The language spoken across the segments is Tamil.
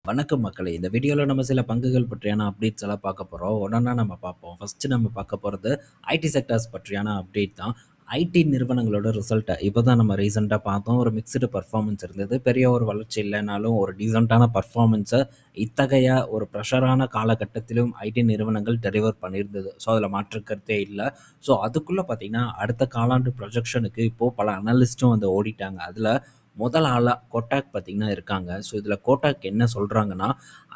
வணக்கம் மக்களே! இந்த வீடியோல நம்ம சில பங்குகள் பற்றியான அப்டேட்ஸ் எல்லாம் பார்க்க போறோம். ஒவ்வொண்ணா நம்ம பார்ப்போம். ஃபர்ஸ்ட்டு நம்ம பார்க்க போறது ஐடி செக்டார்ஸ் பற்றியான அப்டேட் தான். ஐடி நிறுவனங்களோட ரிசல்ட்ட இப்ப தான் நம்ம ரீசென்ட்டா பார்த்தோம். ஒரு மிக்ஸ்டு பெர்ஃபார்மன்ஸ் இருந்தது. பெரிய ஒரு வளர்ச்சி இல்லனாலும் ஒரு டீசென்ட்டான பெர்ஃபார்மன்ஸ இத்தகைய ஒரு பிரஷரான காலகட்டத்திலும் ஐடி நிறுவனங்கள் டெலிவர் பண்ணியிருந்தது. ஸோ, அதில மாற்று கருத்தே இல்ல. ஸோ, அதுக்குள்ள பார்த்தீங்கன்னா, அடுத்த காலாண்டு ப்ரொஜெக்ஷனுக்கு இப்போ பல அனலிஸ்ட்டும் வந்து ஓடிட்டாங்க. அதில முதல் ஆளா கோட்டாக் பார்த்தீங்கன்னா இருக்காங்க. ஸோ, இதில கோட்டாக் என்ன சொல்றாங்கன்னா,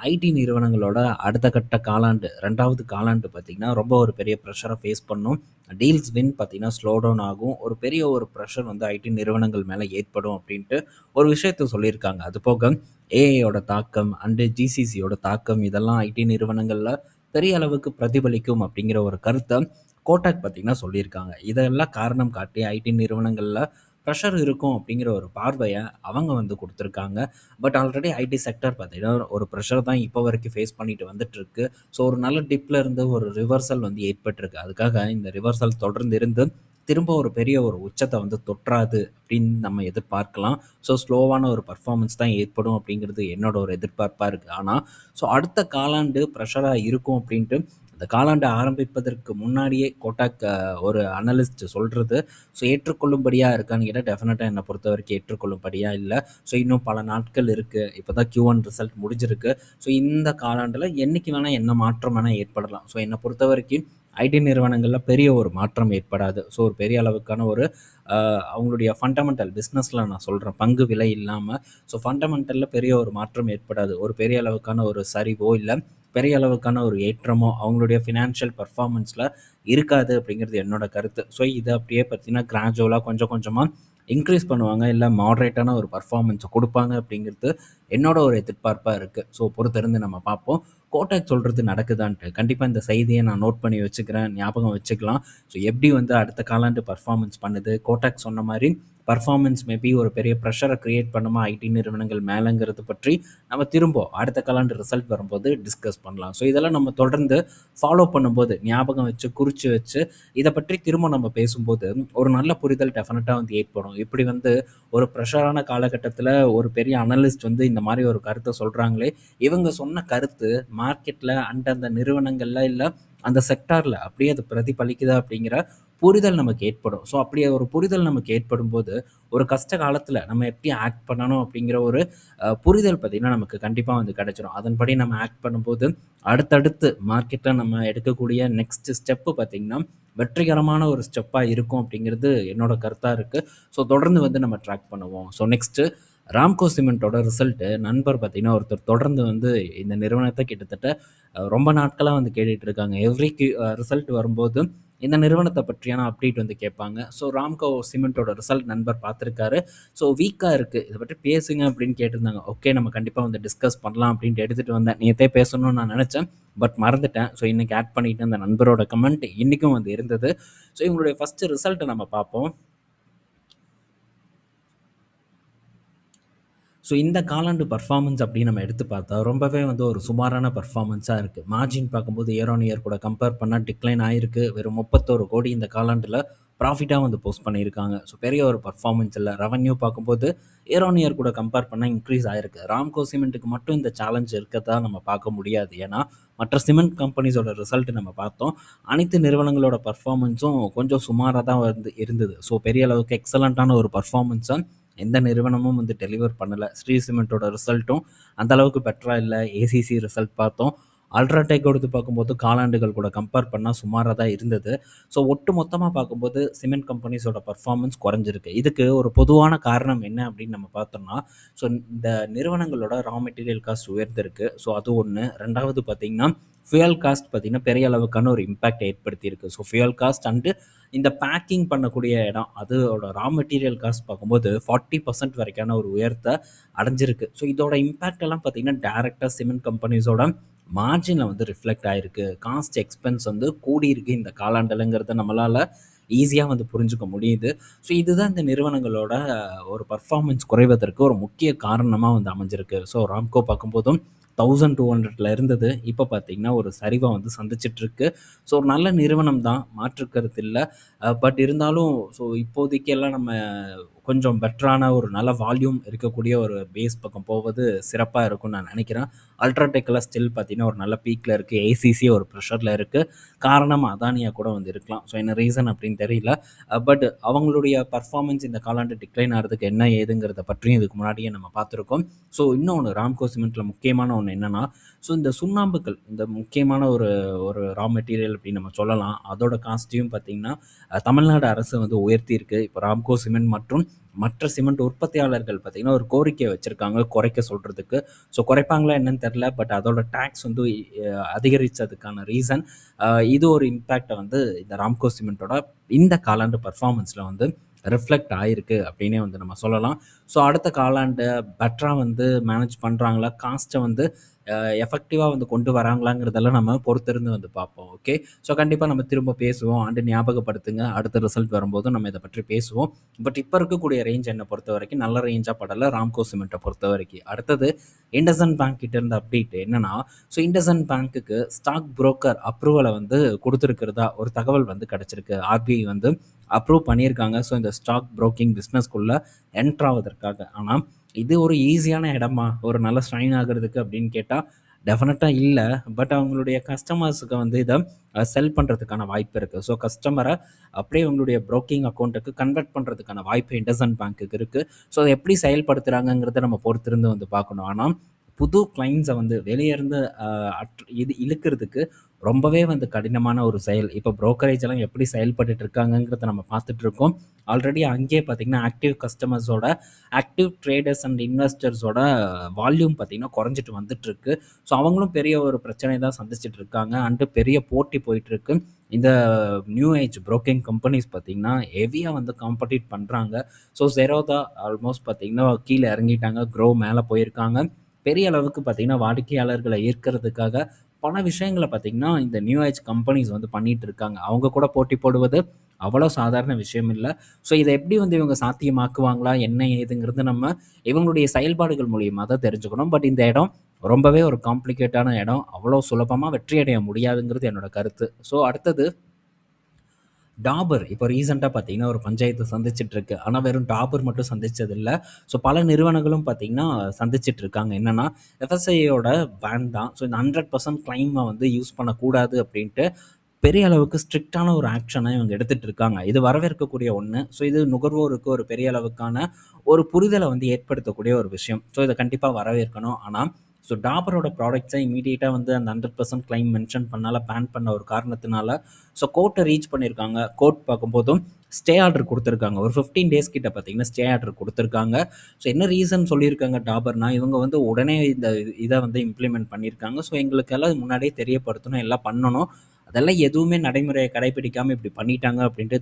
ஐடி நிறுவனங்களோட அடுத்த கட்ட காலாண்டு 2வது காலாண்டு பார்த்தீங்கன்னா, ரொம்ப ஒரு பெரிய பிரஷர ஃபேஸ் பண்ணும். டீல்ஸ் வின் பார்த்தீங்கன்னா, ஸ்லோ டவுன் ஆகும். ஒரு பெரிய ஒரு பிரஷர் வந்து ஐடி நிறுவனங்கள் மேல ஏற்படும் அப்டின்ட்டு ஒரு விஷயத்த சொல்லியிருக்காங்க. அதுபோக ஏஐயோட தாக்கம் அண்டு ஜிசிசியோட தாக்கம் இதெல்லாம் ஐடி நிறுவனங்கள்ல பெரிய அளவுக்கு பிரதிபலிக்கும் அப்டிங்கிற ஒரு கருத்த கோட்டாக் பார்த்தீங்கன்னா சொல்லியிருக்காங்க. இதெல்லாம் காரணம் காட்டி ஐடி நிறுவனங்கள்ல ப்ரெஷர் இருக்கும் அப்படிங்கிற ஒரு பார்வைய அவங்க வந்து குடுத்துருக்காங்க. பட் ஆல்ரெடி ஐடி செக்டார் பார்த்தீங்கன்னா, ஒரு ப்ரெஷர் தான் இப்போ வரைக்கும் ஃபேஸ் பண்ணிட்டு வந்துட்டுருக்கு. ஸோ, ஒரு நல்ல டிப்ல இருந்து ஒரு ரிவர்சல் வந்து ஏற்பட்டிருக்கு. அதுக்காக இந்த ரிவர்சல் தொடர்ந்து இருந்து, திரும்ப ஒரு பெரிய ஒரு உச்சத்த வந்து தொற்றாது அப்படின்னு நம்ம எதிர்பார்க்கலாம். ஸோ, ஸ்லோவான ஒரு பெர்ஃபார்மன்ஸ் தான் ஏற்படும் அப்படிங்கிறது என்னோட ஒரு எதிர்பார்ப்பா இருக்கு. ஆனா, ஸோ அடுத்த காலாண்டு ப்ரெஷரா இருக்கும் அப்படின்ட்டு இந்த காலாண்டு ஆரம்பிப்பதற்கு முன்னாடியே கோட்டாக் ஒரு அனலிஸ்ட் சொல்றது ஸோ ஏற்றுக்கொள்ளும்படியா இருக்கான்னு கேட்டா, டெஃபினட்டா என்ன பொறுத்தவரைக்கும் ஏற்றுக்கொள்ளும்படியா இல்ல. ஸோ இன்னும் பல நாட்கள் இருக்கு. இப்ப தான் Q1 ரிசல்ட் முடிஞ்சிருக்கு. ஸோ இந்த காலாண்டுல என்னைக்கு வேணா என்ன மாற்றம் வேணா ஏற்படலாம். ஸோ என்ன பொறுத்தவரைக்கும் ஐடி நிறுவனங்கள்ல பெரிய ஒரு மாற்றம் ஏற்படாது. ஸோ ஒரு பெரிய அளவுக்கான ஒரு அ அவங்களுடைய ஃபண்டமெண்டல் பிசினஸ்ல நான் சொல்றேன். பங்கு விலை இல்லாம ஸோ ஃபண்டமெண்டல்ல பெரிய ஒரு மாற்றம் ஏற்படாது. ஒரு பெரிய அளவுக்கான ஒரு சரிவோ, இல்ல பெரிய அளவுக்கான ஒரு ஏற்றமோ அவங்களுடைய ஃபினான்ஷியல் பெர்ஃபார்மன்ஸ்ல இருக்காது அப்படிங்கிறது என்னோட கருத்து. ஸோ இத அப்படியே பார்த்தீங்கன்னா, கிராஜுவலா கொஞ்சம் கொஞ்சமா இன்க்ரீஸ் பண்ணுவாங்க. இல்ல மாடரேட்டான ஒரு பெர்ஃபார்மன்ஸ குடுப்பாங்க அப்படிங்கிறது என்னோட ஒரு எதிர்பார்ப்பா இருக்கு. ஸோ பொறுத்திருந்து நம்ம பார்ப்போம். கோட்டாக் சொல்றது நடக்குதான்ட்டு. கண்டிப்பா இந்த செய்திய நான் நோட் பண்ணி வச்சுக்கிறேன். ஞாபகம் வச்சுக்கலாம். ஸோ எப்படி வந்து அடுத்த காலாண்டு பெர்ஃபார்மன்ஸ் பண்ணுது, கோட்டாக் சொன்ன மாரி பெர்ஃபார்மன்ஸ் மேபி ஒரு பெரிய பிரஷர கிரியேட் பண்ணுமா ஐடி நிறுவனங்கள் மேலங்கிறது பற்றி நம்ம திரும்ப அடுத்த காலாண்டு ரிசல்ட் வரும்போது டிஸ்கஸ் பண்ணலாம். ஸோ இதெல்லாம் நம்ம தொடர்ந்து ஃபாலோ பண்ணும்போது, ஞாபகம் வச்சு, குறிச்சு வச்சு, இத பற்றி திரும்ப நம்ம பேசும்போது, ஒரு நல்ல புரிதல் டெஃபினட்டா வந்து ஏற்படும். இப்படி வந்து ஒரு பிரஷரான காலகட்டத்தில ஒரு பெரிய அனலிஸ்ட் வந்து இந்த மாரி ஒரு கருத்த சொல்றாங்களே, இவங்க சொன்ன கருத்து மார்க்கெட்ல அந்த நிறுவனங்கள்ல இல்ல அந்த செக்டார்ல அப்படியே அது பிரதிபலிக்குதா அப்படிங்கிற புரிதல் நமக்கு ஏற்படும். ஸோ அப்படியே ஒரு புரிதல் நமக்கு ஏற்படும்போது, ஒரு கஷ்ட காலத்தில நம்ம எப்படி ஆக்ட் பண்ணணும் அப்படிங்கிற ஒரு புரிதல் பார்த்தீங்கன்னா, நமக்கு கண்டிப்பா வந்து கிடைச்சிரும். அதன்படி நம்ம ஆக்ட் பண்ணும்போது, அடுத்தடுத்து மார்க்கெட்ல நம்ம எடுக்கக்கூடிய நெக்ஸ்ட் ஸ்டெப்பு பார்த்தீங்கன்னா, வெற்றிகரமான ஒரு ஸ்டெப்பா இருக்கும் அப்படிங்கிறது என்னோட கருத்தா இருக்கு. ஸோ தொடர்ந்து வந்து நம்ம ட்ராக் பண்ணுவோம். ஸோ நெக்ஸ்ட்டு ராம்கோ சிமெண்ட்டோட ரிசல்ட்டு நண்பர் பார்த்தீங்கன்னா, ஒருத்தர் தொடர்ந்து வந்து இந்த நிறுவனத்த கிட்டத்தட்ட ரொம்ப நாட்களா வந்து கேட்டுட்டு இருக்காங்க. எவ்ரி ரிசல்ட் வரும்போது இந்த நிறுவனத்த பற்றியான அப்டேட் வந்து கேட்பாங்க. ஸோ ராம்கோ சிமெண்ட்டோட ரிசல்ட் நண்பர் பார்த்துருக்காரு. ஸோ வீக்கா இருக்கு. இத பற்றி பேசுங்க அப்படின்னு கேட்டிருந்தாங்க. ஓகே நம்ம கண்டிப்பா வந்து டிஸ்கஸ் பண்ணலாம் அப்படின்ட்டு எடுத்துட்டு வந்தேன். நேத்தே பேசணும்னு நான் நெனச்சேன். பட் மறந்துட்டேன். ஸோ இன்னைக்கு ஆட் பண்ணிட்டேன். அந்த நண்பரோட கமெண்ட் இன்னைக்கும் வந்து இருந்தது. ஸோ இவங்களுடைய ஃபர்ஸ்ட் ரிசல்ட்ட நம்ம பார்ப்போம். ஸோ இந்த காலாண்டு பெர்ஃபார்மன்ஸ் அப்படின்னு நம்ம எடுத்து பார்த்தா, ரொம்பவே வந்து ஒரு சுமாரான பெர்ஃபார்மன்ஸா இருக்கு. மார்ஜின் பார்க்கும்போது இயர் ஆன் இயர் கூட கம்பேர் பண்ணா டிக்ளைன் ஆயிருக்கு. வெறும் 31,00,00,000 இந்த காலாண்டுல ப்ராஃபிட்டா வந்து போஸ்ட் பண்ணியிருக்காங்க. ஸோ பெரிய ஒரு பெர்ஃபார்மன்ஸ் இல்ல. ரெவென்யூ பார்க்கும்போது இயர் ஆன் இயர் கூட கம்பேர் பண்ணா இன்க்ரீஸ் ஆயிருக்கு. ராம்கோ சிமெண்ட்டுக்கு மட்டும் இந்த சேலஞ்ச் இருக்கதா நம்ம பார்க்க முடியாது. ஏன்னா, மற்ற சிமெண்ட் கம்பெனிஸோட ரிசல்ட் நம்ம பார்த்தோம். அனைத்து நிறுவனங்களோட பெர்ஃபார்மன்ஸும் கொஞ்சம் சுமாரா தான் வந்து இருந்தது. ஸோ பெரிய அளவுக்கு எக்ஸலன்ட்டான ஒரு பெர்ஃபார்மன்ஸ எந்த நிறுவனமும் வந்து டெலிவர் பண்ணல. ஸ்ரீ சிமெண்ட்டோட ரிசல்ட்டும் அந்த அளவுக்கு பெட்டரா இல்ல. ஏசிசி ரிசல்ட் பார்த்தோம். அல்ட்ராடெக் எடுத்து பார்க்கும்போது காலாண்டுகள் கூட கம்பேர் பண்ணா சுமாரா தான் இருந்தது. ஸோ ஒட்டு மொத்தமா பார்க்கும்போது சிமெண்ட் கம்பெனிஸோட பெர்ஃபார்மன்ஸ் குறைஞ்சிருக்கு. இதுக்கு ஒரு பொதுவான காரணம் என்ன அப்படின்னு நம்ம பார்த்தோம்னா, ஸோ இந்த நிறுவனங்களோட ரா மெட்டீரியல் காஸ்ட் உயர்ந்திருக்கு. ஸோ அது ஒண்ணு. 2வது பார்த்தீங்கன்னா, ஃபியூயல் காஸ்ட் பார்த்தீங்கன்னா பெரிய அளவுக்கான ஒரு இம்பாக்ட் ஏற்படுத்தியிருக்கு. ஸோ ஃபியூயல் காஸ்ட் அண்டு இந்த பேக்கிங் பண்ணக்கூடிய இடம், அதோட ரா மெட்டீரியல் காஸ்ட் பார்க்கும்போது 40% வரைக்கான ஒரு உயரத்த அடைஞ்சிருக்கு. ஸோ இதோட இம்பாக்ட் எல்லாம் பார்த்தீங்கன்னா, டைரக்ட்டா சிமெண்ட் கம்பெனிஸோட மார்ஜின்ல வந்து ரிஃப்ளெக்ட் ஆயிருக்கு. காஸ்ட் எக்ஸ்பென்ஸ் வந்து கூடியிருக்கு இந்த காலாண்டுலங்கிறத நம்மளால ஈஸியா வந்து புரிஞ்சுக்க முடியுது. ஸோ இதுதான் இந்த நிறுவனங்களோட ஒரு பெர்ஃபார்மன்ஸ் குறைவதற்கு ஒரு முக்கிய காரணமா வந்து அமைஞ்சிருக்கு. ஸோ ராம்கோ பார்க்கும்போதும் 1200ல இருந்தது. இப்ப பார்த்தீங்கன்னா, ஒரு சரிவ வந்து சந்திச்சிட்டுருக்கு. ஸோ ஒரு நல்ல நிறுவனம் தான், மாற்று கருத்து இல்ல. பட் இருந்தாலும் ஸோ இப்போதைக்கு எல்லாம் நம்ம கொஞ்சம் பெட்டரான ஒரு நல்ல வால்யூம் இருக்கக்கூடிய ஒரு பேஸ் பக்கம் போவது சிறப்பாக இருக்கும்னு நான் நினைக்கிறேன். அல்ட்ராடெக்கில் ஸ்டில் பார்த்தீங்கன்னா ஒரு நல்ல பீக்கில் இருக்குது. ஏசிசி ஒரு ப்ரெஷரில் இருக்குது. காரணம் அதானியாக கூட வந்து இருக்கலாம். ஸோ என்ன ரீசன் அப்படின்னு தெரியல. பட் அவங்களுடைய பர்ஃபார்மன்ஸ் இந்த காலாண்டு டிக்ளைன் ஆகிறதுக்கு என்ன ஏதுங்கிறத பற்றியும் இதுக்கு முன்னாடியே நம்ம பார்த்துருக்கோம். ஸோ இன்னொன்று ராம்கோ சிமெண்ட்டில் முக்கியமான ஒன்று என்னென்னா, ஸோ இந்த சுண்ணாம்புக்கள் இந்த முக்கியமான ஒரு ஒரு ரா மெட்டீரியல் அப்படின்னு நம்ம சொல்லலாம். அதோட காஸ்ட்டையும் பார்த்திங்கன்னா தமிழ்நாடு அரசு வந்து உயர்த்தியிருக்கு. இப்போ ராம்கோ சிமெண்ட் மற்றும் மற்ற சிமெண்ட் உற்பத்தியாளர்கள் பார்த்திங்கன்னா ஒரு கோரிக்கை வச்சுருக்காங்க குறைக்க சொல்கிறதுக்கு. ஸோ குறைப்பாங்களா என்னன்னு தெரில. பட் அதோட டேக்ஸ் வந்து அதிகரித்ததுக்கான ரீசன் இது ஒரு இம்பேக்டை வந்து இந்த ராம்கோ சிமெண்ட்டோட இந்த காலாண்டு பர்ஃபார்மன்ஸில் வந்து ரிஃப்ளெக்ட் ஆகிருக்கு அப்படின்னே வந்து நம்ம சொல்லலாம். ஸோ அடுத்த காலாண்டு பெட்டராக வந்து மேனேஜ் பண்ணுறாங்களா, காஸ்ட்டை வந்து எஃபெக்டிவாக வந்து கொண்டு வராங்களாங்கிறதெல்லாம் நம்ம பொறுத்திருந்து வந்து பார்ப்போம். ஓகே. ஸோ கண்டிப்பாக நம்ம திரும்ப பேசுவோம். ஞாபகப்படுத்துங்க. அடுத்த ரிசல்ட் வரும்போது நம்ம இதை பற்றி பேசுவோம். பட் இப்போ இருக்கக்கூடிய ரேஞ்ச் என்னை பொறுத்த வரைக்கும் நல்ல ரேஞ்சாக படலை ராம்கோ சிமெண்ட்டை பொறுத்த வரைக்கும். அடுத்தது இண்டஸ்இண்ட் பேங்க் கிட்ட இருந்த அப்டேட் என்னன்னா, ஸோ இண்டஸ்இண்ட் பேங்க்குக்கு ஸ்டாக் புரோக்கர் அப்ரூவலை வந்து கொடுத்துருக்கிறதா ஒரு தகவல் வந்து கிடச்சிருக்கு. ஆர்பிஐ வந்து அப்ரூவ் பண்ணியிருக்காங்க. ஸோ இந்த ஸ்டாக் புரோக்கிங் பிஸ்னஸ்க்குள்ளே என்ட்ராவதற்காக. ஆனால் இது ஒரு ஈஸியான இடமா ஒரு நல்ல ஸ்ட்ரைன் ஆகிறதுக்கு அப்படின்னு கேட்டால் டெஃபினட்டாக இல்லை. பட் அவங்களுடைய கஸ்டமர்ஸுக்கு வந்து இதை செல் பண்ணுறதுக்கான வாய்ப்பு இருக்குது. ஸோ கஸ்டமரை அப்படியே உங்களுடைய ப்ரோக்கிங் அக்கௌண்ட்டுக்கு கன்வெர்ட் பண்ணுறதுக்கான வாய்ப்பு இண்டஸ்இண்ட் பேங்க்குக்கு இருக்குது. ஸோ அதை எப்படி செயல்படுத்துகிறாங்கங்கிறத நம்ம பொறுத்திருந்து வந்து பார்க்கணும். ஆனால் புது கிளைண்ட்ஸை வந்து வெளியே இருந்து இது இழுக்கிறதுக்கு ரொம்பவே வந்து கடினமான ஒரு செயல். இப்போ ப்ரோக்கரேஜ் எல்லாம் எப்படி செயல்பட்டுட்டு இருக்காங்கங்கிறத நம்ம பார்த்துட்டு இருக்கோம். ஆல்ரெடி அங்கேயே பார்த்திங்கன்னா ஆக்டிவ் கஸ்டமர்ஸோட ஆக்டிவ் ட்ரேடர்ஸ் அண்ட் இன்வெஸ்டர்ஸோட வால்யூம் பார்த்திங்கன்னா குறைஞ்சிட்டு வந்துட்டுருக்கு. ஸோ அவங்களும் பெரிய ஒரு பிரச்சனை தான் சந்திச்சுட்டு இருக்காங்க. அண்டு பெரிய போட்டி போயிட்டுருக்கு. இந்த நியூ ஏஜ் ப்ரோக்கிங் கம்பெனிஸ் பார்த்திங்கன்னா ஹெவியாக வந்து காம்படிட் பண்ணுறாங்க. ஸோ ஜெரோதா ஆல்மோஸ்ட் பார்த்திங்கன்னா கீழே இறங்கிட்டாங்க. க்ரோ மேலே போயிருக்காங்க. பெரிய அளவுக்கு பார்த்திங்கன்னா வாடிக்கையாளர்களை ஈர்க்கிறதுக்காக பல விஷயங்களை பார்த்திங்கன்னா இந்த நியூ ஏஜ் கம்பெனிஸ் வந்து பண்ணிகிட்டு இருக்காங்க. அவங்க கூட போட்டி போடுவது அவ்வளோ சாதாரண விஷயம் இல்லை. ஸோ இதை எப்படி வந்து இவங்க சாத்தியமாக்குவாங்களா என்ன ஏதுங்கிறது நம்ம இவங்களுடைய செயல்பாடுகள் மூலியமாக தான் தெரிஞ்சுக்கணும். பட் இந்த இடம் ரொம்பவே ஒரு காம்ப்ளிகேட்டான இடம். அவ்வளோ சுலபமாக வெற்றி அடைய முடியாதுங்கிறது என்னோட கருத்து. ஸோ அடுத்தது டாபர் இப்போ ரீசெண்டாக பார்த்தீங்கன்னா ஒரு பஞ்சாயத்து சந்திச்சுட்டு இருக்கு. ஆனால் வெறும் டாபர் மட்டும் சந்திச்சதில்லை. ஸோ பல நிறுவனங்களும் பார்த்தீங்கன்னா சந்திச்சுட்டு இருக்காங்க. என்னென்னா எஃப்எஸ்ஐயோட பேன் தான். ஸோ இந்த 100% கிளைமை வந்து யூஸ் பண்ணக்கூடாது அப்படின்ட்டு பெரிய அளவுக்கு ஸ்ட்ரிக்டான ஒரு ஆக்ஷனை இவங்க எடுத்துகிட்டு இருக்காங்க. இது வரவேற்கக்கூடிய ஒன்று. ஸோ இது நுகர்வோருக்கு ஒரு பெரிய அளவுக்கான ஒரு புரிதலை வந்து ஏற்படுத்தக்கூடிய ஒரு விஷயம். ஸோ இதை கண்டிப்பாக வரவேற்கணும். ஆனால் ஸோ டாபரோட ப்ராடக்ட்ஸை இமீடியட்டாக வந்து அந்த 100% கிளைம் மென்ஷன் பண்ணால பேன் பண்ண ஒரு காரணத்தினால ஸோ கோர்ட்டை ரீச் பண்ணியிருக்காங்க. கோர்ட் பார்க்கும்போதும் ஸ்டே ஆர்டர் கொடுத்துருக்காங்க. ஒரு 15 டேஸ் கிட்ட பார்த்தீங்கன்னா ஸ்டே ஆர்டர் கொடுத்துருக்காங்க. ஸோ என்ன ரீசன் சொல்லியிருக்காங்க டாபர்னா, இவங்க வந்து உடனே இந்த இதை வந்து இம்ப்ளிமெண்ட் பண்ணியிருக்காங்க. ஸோ எங்களுக்கெல்லாம் முன்னாடியே தெரியப்படுத்தணும், எல்லாம் பண்ணணும். அதெல்லாம் எதுவுமே நடைமுறையை கடைபிடிக்காமல் இப்படி பண்ணிட்டாங்க அப்படின்ட்டு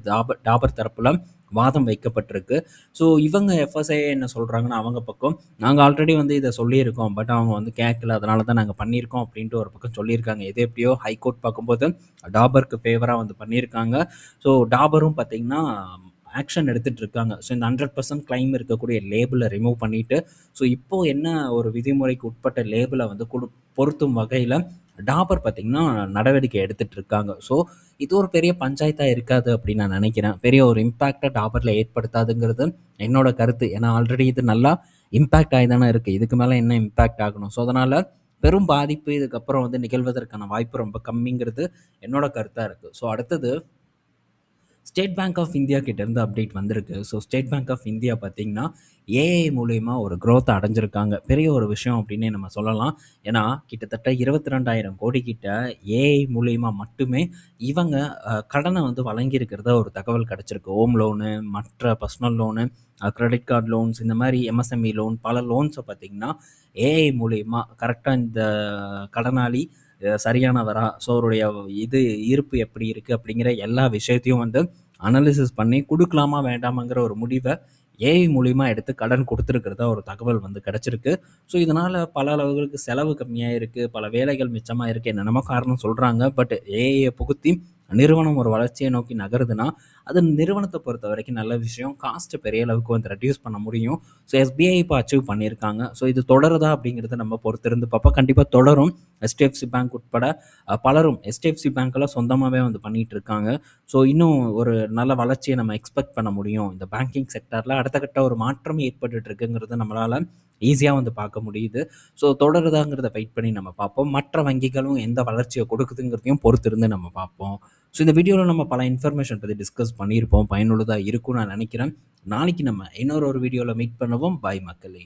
டாபர் தரப்பில் வாதம் வைக்கப்பட்டிருக்கு. ஸோ இவங்க எஃப்எஸ்ஐ என்ன சொல்கிறாங்கன்னா, அவங்க பக்கம் நாங்கள் ஆல்ரெடி வந்து இதை சொல்லியிருக்கோம். பட் அவங்க வந்து கேட்கல, அதனால தான் நாங்கள் பண்ணியிருக்கோம் அப்படின்ட்டு ஒரு பக்கம் சொல்லியிருக்காங்க. எது எப்படியோ ஹைகோர்ட் பார்க்கும்போது டாபருக்கு ஃபேவராக வந்து பண்ணியிருக்காங்க. ஸோ டாபரும் பார்த்திங்கன்னா ஆக்ஷன் எடுத்துகிட்டு இருக்காங்க. ஸோ இந்த 100% கிளைம் இருக்கக்கூடிய லேபிளை ரிமூவ் பண்ணிவிட்டு ஸோ இப்போது என்ன ஒரு விதிமுறைக்கு உட்பட்ட லேபிளை வந்து பொருத்தும் வகையில் டாபர் பார்த்திங்கன்னா நடவடிக்கை எடுத்துகிட்டு இருக்காங்க. ஸோ இது ஒரு பெரிய பஞ்சாயத்தாக இருக்காது அப்படின்னு நான் நினைக்கிறேன். பெரிய ஒரு இம்பேக்டை டாபரில் ஏற்படுத்தாதுங்கிறது என்னோட கருத்து. ஏன்னா ஆல்ரெடி இது நல்லா இம்பேக்ட் ஆகி தானே இருக்குது. இதுக்கு மேலே என்ன இம்பேக்ட் ஆகணும்? ஸோ அதனால் பெரும் பாதிப்பு இதுக்கப்புறம் வந்து நிகழ்வதற்கான வாய்ப்பு ரொம்ப கம்மிங்கிறது என்னோட கருத்தாக இருக்குது. ஸோ அடுத்தது ஸ்டேட் பேங்க் ஆஃப் இந்தியா கிட்டேருந்து அப்டேட் வந்திருக்கு. So State Bank of India பார்த்திங்கன்னா ஏஐ மூலயமா ஒரு க்ரோத் அடைஞ்சிருக்காங்க. பெரிய ஒரு விஷயம் அப்படின்னே நம்ம சொல்லலாம். ஏன்னா கிட்டத்தட்ட 22,000 கோடி கிட்ட ஏஐ மூலயமா மட்டுமே இவங்க கடனை வந்து வழங்கியிருக்கிறதா ஒரு தகவல் கிடச்சிருக்கு. ஹோம் லோனு, மற்ற personal loan, credit card loans, இந்த மாதிரி எம்எஸ்எம்இ லோன் பல லோன்ஸை பார்த்திங்கன்னா ஏஐ மூலயமா கரெக்டாக இந்த கடனாளி சரியானவரா, ஸோ அவருடைய இது இருப்பு எப்படி இருக்குது அப்படிங்கிற எல்லா விஷயத்தையும் வந்து அனாலிசிஸ் பண்ணி கொடுக்கலாமா வேண்டாமாங்கிற ஒரு முடிவை ஏஐ மூலிமா எடுத்து கடன் கொடுத்துருக்கிறதா ஒரு தகவல் வந்து கிடச்சிருக்கு. ஸோ இதனால் பல அளவுகளுக்கு செலவு கம்மியாக இருக்குது, பல வேலைகள் மிச்சமாக இருக்குது, என்னென்னமோ காரணம் சொல்கிறாங்க. பட் ஏஐயை புகுத்தி நிறுவனம் ஒரு வளர்ச்சியை நோக்கி நகருதுன்னா, அது நிறுவனத்த பொறுத்தவரைக்கும் நல்ல விஷயம். காஸ்ட்ட பெரிய அளவுக்கு வந்து ரெட்யூஸ் பண்ண முடியும். ஸோ எஸ்பிஐ இப்போ அச்சீவ் பண்ணியிருக்காங்க. ஸோ இது தொடருதா அப்படிங்கிறத நம்ம பொறுத்திருந்து பார்ப்போம். கண்டிப்பா தொடரும். HDFC பேங்க் உட்பட பலரும் HDFC பேங்க்லாம் சொந்தமாவே வந்து பண்ணிட்டு இருக்காங்க. ஸோ இன்னும் ஒரு நல்ல வளர்ச்சிய நம்ம எக்ஸ்பெக்ட் பண்ண முடியும். இந்த பேங்கிங் செக்டார்ல அடுத்த கட்ட ஒரு மாற்றம் ஏற்பட்டுட்டு இருக்குங்கிறத நம்மளால ஈஸியா வந்து பார்க்க முடியுது. ஸோ தொடருதாங்கிறத வெயிட் பண்ணி நம்ம பார்ப்போம். மற்ற வங்கிகளும் எந்த வளர்ச்சிய கொடுக்குதுங்கிறதையும் பொறுத்திருந்து நம்ம பார்ப்போம். ஸோ இந்த வீடியோல நம்ம பல இன்ஃபர்மேஷன் பத்தி டிஸ்கஸ் பண்ணியிருப்போம். பயனுள்ளதா இருக்கும்னு நான் நினைக்கிறேன். நாளைக்கு நம்ம இன்னொரு வீடியோல மீட் பண்ணுவோம். பாய் மக்களே!